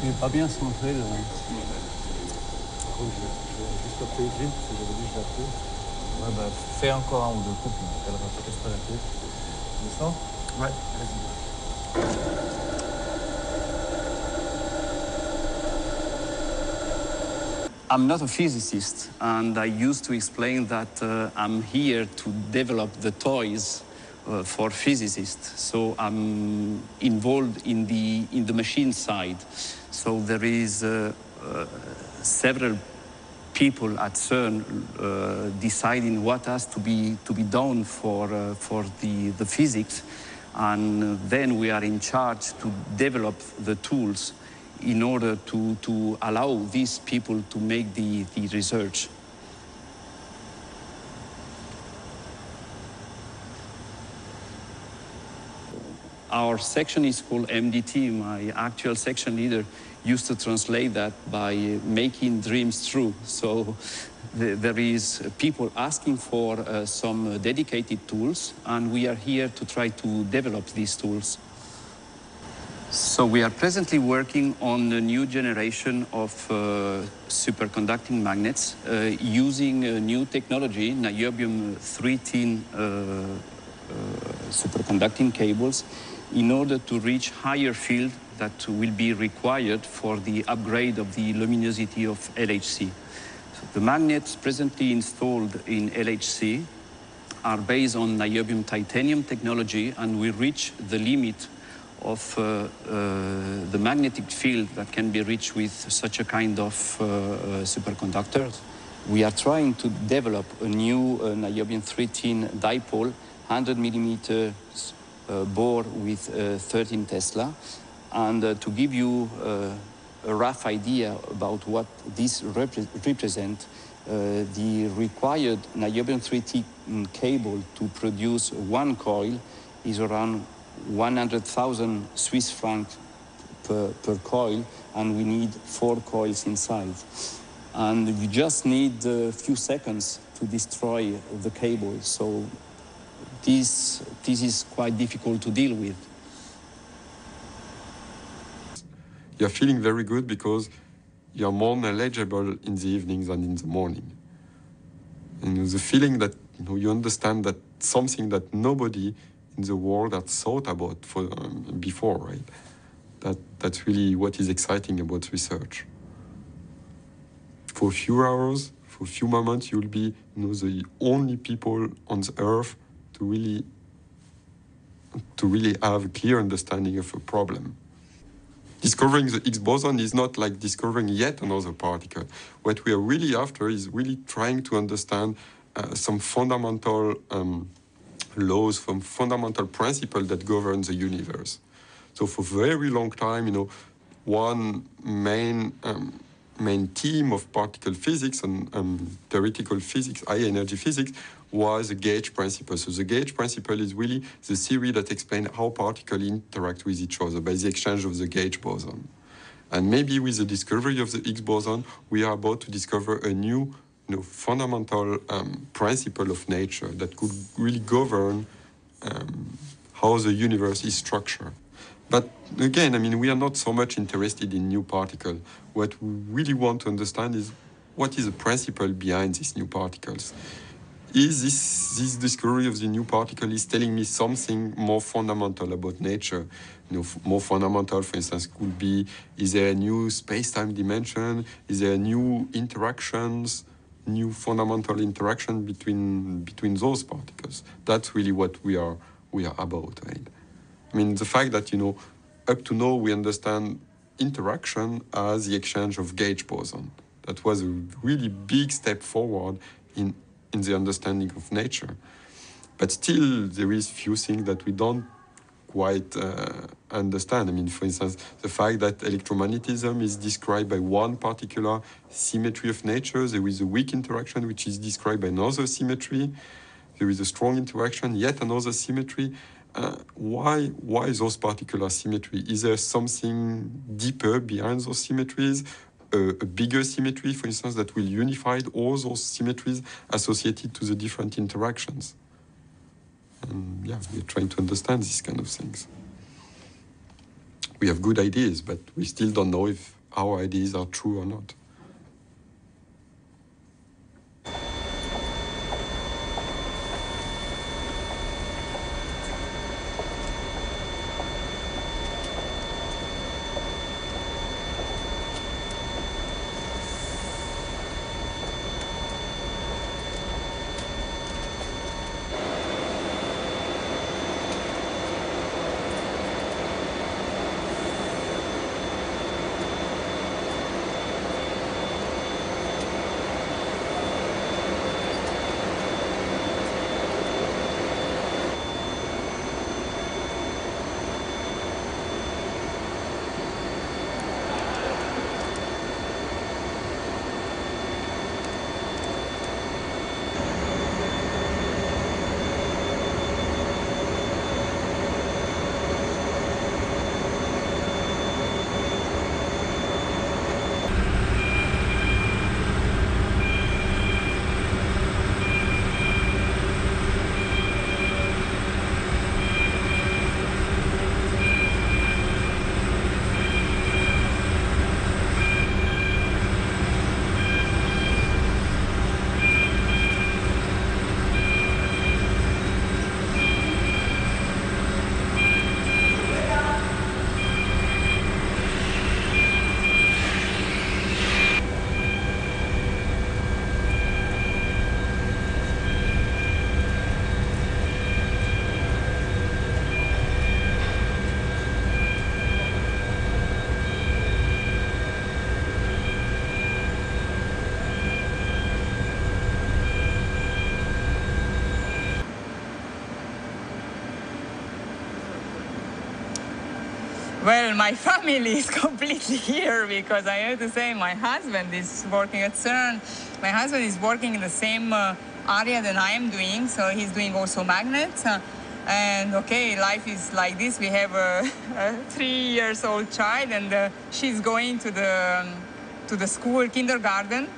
Il n'est pas bien centré, là. Je vais juste appeler Jim, parce que j'avais dit que je l'appelais. Ouais, bah, fais encore un ou deux couples, elle va te casse pas la tête. Descends? Ouais, vas-y. I'm not a physicist, and I used to explain that I'm here to develop the toys for physicists. So I'm involved in the machine side. So there is several people at CERN deciding what has to be done for the physics, and then we are in charge to develop the tools in order to allow these people to make the research. Our section is called MDT. My actual section leader used to translate that by making dreams true. So there is people asking for some dedicated tools, and we are here to try to develop these tools. So we are presently working on a new generation of superconducting magnets using a new technology, niobium-13 superconducting cables, in order to reach higher field that will be required for the upgrade of the luminosity of LHC. So the magnets presently installed in LHC are based on niobium titanium technology, and we reach the limit of the magnetic field that can be reached with such a kind of superconductor. We are trying to develop a new niobium-13 dipole, 100 millimeters bore with 13 Tesla. And to give you a rough idea about what this represents, the required niobium-13 cable to produce one coil is around 100,000 Swiss francs per coil, and we need 4 coils inside. And you just need a few seconds to destroy the cable, so this is quite difficult to deal with. You're feeling very good because you're more knowledgeable in the evenings than in the morning. And the feeling that you understand that something that nobody in the world had thought about before, right? That's really what is exciting about research. For a few hours, for a few moments, you'll be the only people on the Earth to really have a clear understanding of a problem. Discovering the Higgs boson is not like discovering yet another particle. What we are really after is really trying to understand some fundamental laws, some fundamental principles that govern the universe. So for a very long time, one main theme of particle physics and theoretical physics, high energy physics, was the gauge principle. So the gauge principle is really the theory that explains how particles interact with each other by the exchange of the gauge boson. And maybe with the discovery of the Higgs boson, we are about to discover a new fundamental principle of nature that could really govern how the universe is structured. But again, we are not so much interested in new particles. What we really want to understand is what is the principle behind these new particles. Is this discovery of the new particle is telling me something more fundamental about nature? More fundamental, for instance, could be, is there a new space-time dimension? Is there new interactions, new fundamental interaction between those particles? That's really what we are about, right? The fact that, up to now we understand interaction as the exchange of gauge boson. That was a really big step forward in the understanding of nature. But still, there is few things that we don't quite understand. For instance, the fact that electromagnetism is described by one particular symmetry of nature. There is a weak interaction which is described by another symmetry. There is a strong interaction, yet another symmetry. Why those particular symmetry? Is there something deeper behind those symmetries? A bigger symmetry, for instance, that will unify all those symmetries associated to the different interactions. And we're trying to understand these kind of things. We have good ideas, but we still don't know if our ideas are true or not. Well, my family is completely here because I have to say my husband is working at CERN. My husband is working in the same area that I am doing, so he's doing also magnets. And okay, life is like this. We have a 3-year-old child, and she's going to the school, kindergarten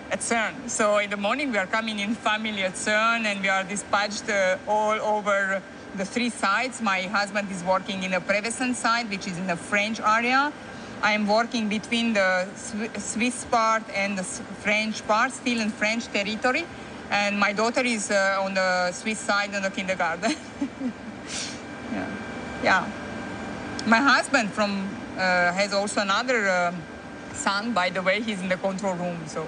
at CERN. So in the morning we are coming in family at CERN, and we are dispatched all over the 3 sites. My husband is working in the Prevescent site, which is in the French area. I am working between the Swiss part and the French part, still in French territory. And my daughter is on the Swiss side in the kindergarten. Yeah. My husband has also another son, by the way. He's in the control room. So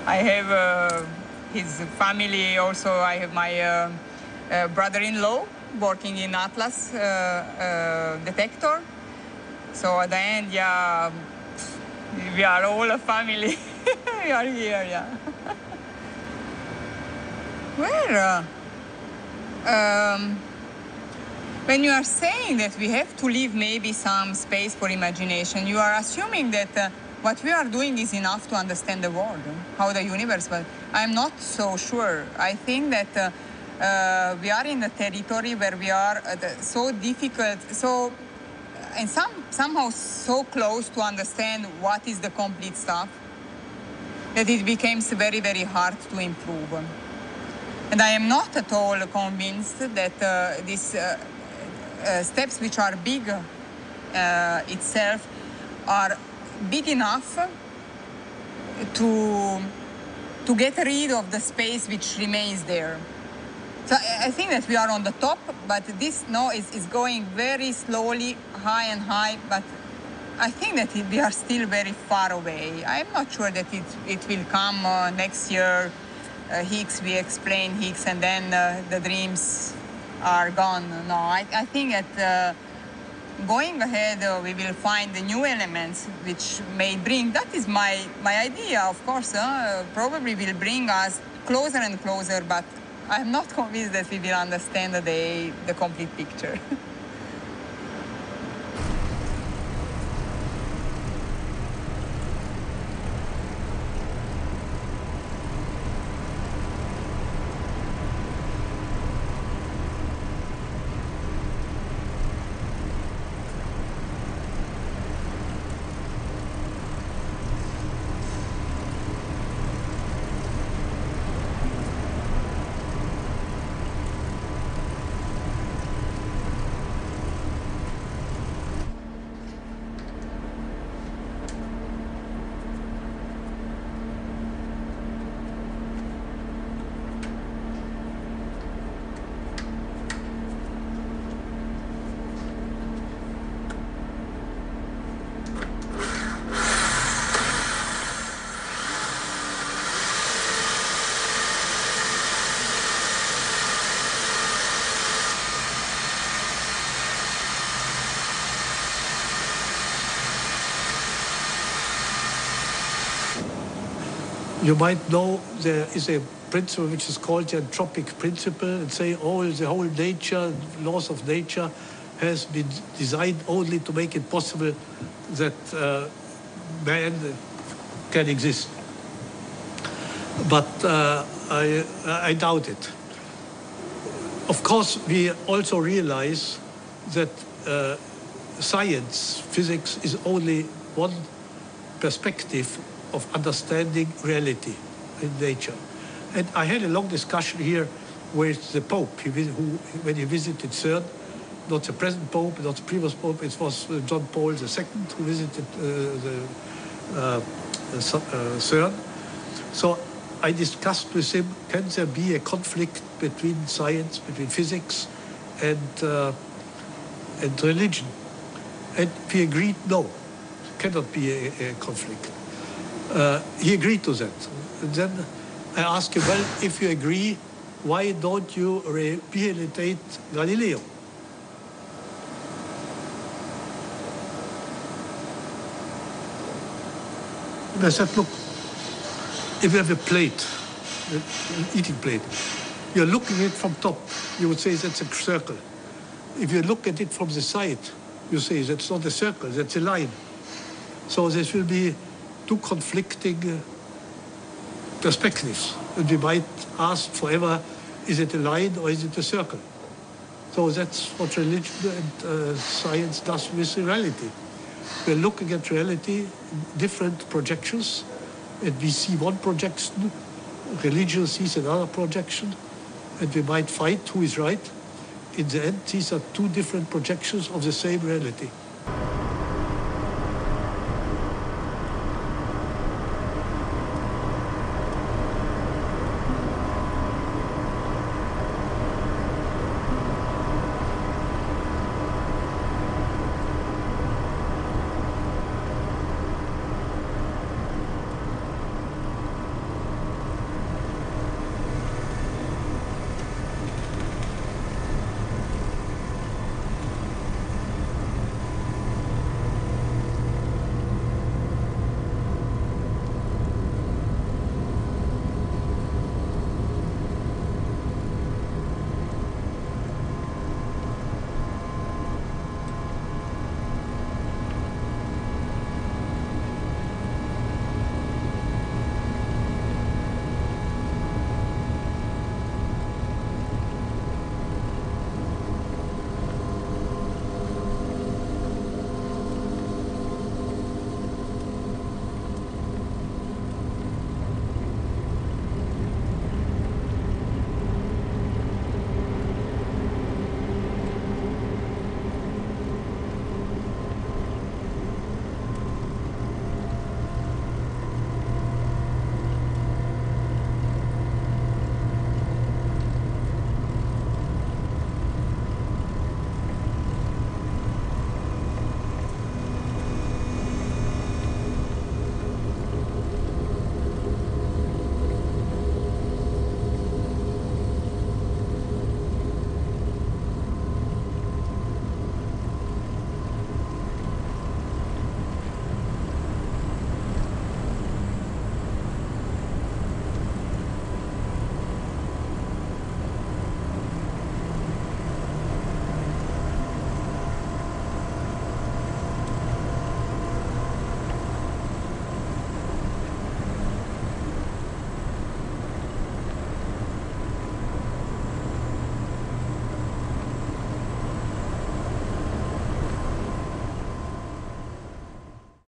I have his family also. I have my brother-in-law working in Atlas detector. So at the end, yeah, we are all a family. We are here, yeah. Well, when you are saying that we have to leave maybe some space for imagination, you are assuming that what we are doing is enough to understand the world, how the universe, but I'm not so sure. I think that we are in a territory where we are so difficult, and somehow so close to understand what is the complete stuff, that it becomes very, very hard to improve. And I am not at all convinced that these steps, which are big itself, are big enough to get rid of the space which remains there. So I think that we are on the top, but this is going very slowly, high and high, but I think that we are still very far away. I'm not sure that it will come next year. Higgs, we explain Higgs, and then the dreams are gone. No, I think that going ahead, we will find the new elements which may bring, that is my idea, of course, probably will bring us closer and closer, but I'm not convinced that we will understand the complete picture. You might know there is a principle which is called the anthropic principle, and say the whole nature, laws of nature, has been designed only to make it possible that man can exist. But I doubt it. Of course, we also realize that science, physics, is only one perspective of understanding reality in nature. And I had a long discussion here with the Pope when he visited CERN, not the present Pope, not the previous Pope, it was John Paul II who visited CERN. So I discussed with him, can there be a conflict between science, between physics and religion? And he agreed, no, cannot be a conflict. He agreed to that. And then I asked him, well, if you agree, why don't you rehabilitate Galileo? And I said, look, if you have a plate, an eating plate, you're looking at it from top, you would say that's a circle. If you look at it from the side, you say that's not a circle, that's a line. So this will be two conflicting perspectives. And we might ask forever, is it a line or is it a circle? So that's what religion and science does with reality. We're looking at reality in different projections, and we see one projection, religion sees another projection, and we might fight who is right. In the end, these are two different projections of the same reality.